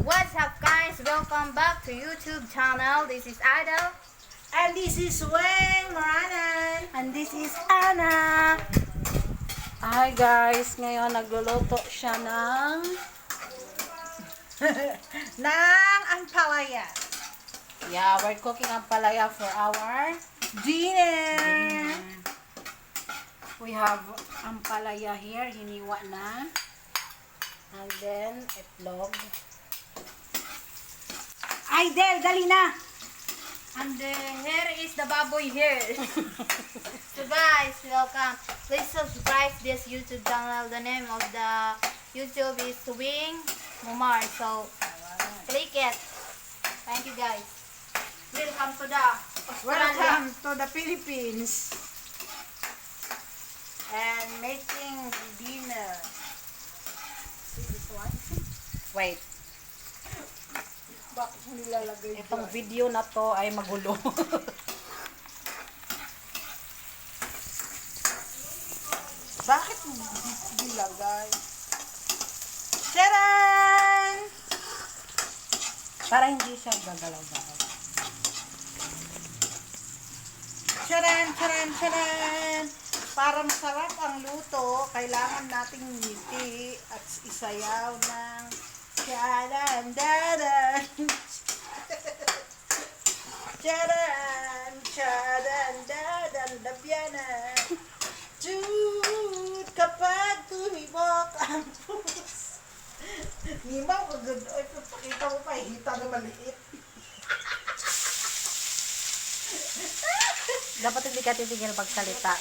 What's up guys? Welcome back to YouTube channel. This is Idol. And this is Weng Moranan. And this is Anna. Hi guys, ngayon nagluluto siya ng ng ampalaya. yeah, we're cooking ampalaya for our Dinner. We have ampalaya here, hiniwa na. And then itlog. Idol, dali na. And here is the baboy here. So guys, welcome. Please subscribe this YouTube channel. The name of the YouTube is Wing Mumar. So click it. Thank you guys. Welcome to the Australia. Welcome to the Philippines. And making dinner. See this one? Wait, Bakit nilalagay itong video na to ay magulo. Bakit nilagay? Charan! Para hindi siya gagalaw-galaw. Charan, charan, charan! Para masarap ang luto, kailangan nating ngiti at isayaw ng charan, daran! Charan, charan, daran, dabyanan! Jud, kapag tumibok ang puso. Nimaw, kagod. Ay, pakita mo pa, hita na maliit. Dapat hindi ka titigil pagsalita.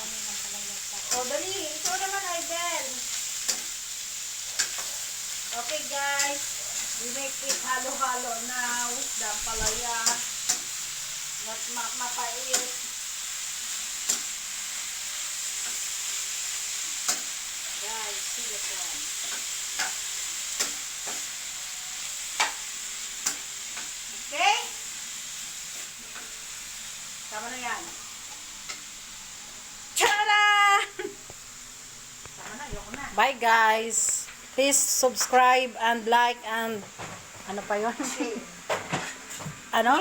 O, dali. Ito naman, Aiden. Okay, guys. We make it halo-halo now. The palaya. Mapait. Guys, see this one. Okay? Tama na yan. Tada! Tama na, ayoko na. Bye guys. Please subscribe and like and ano pa yun? Ano?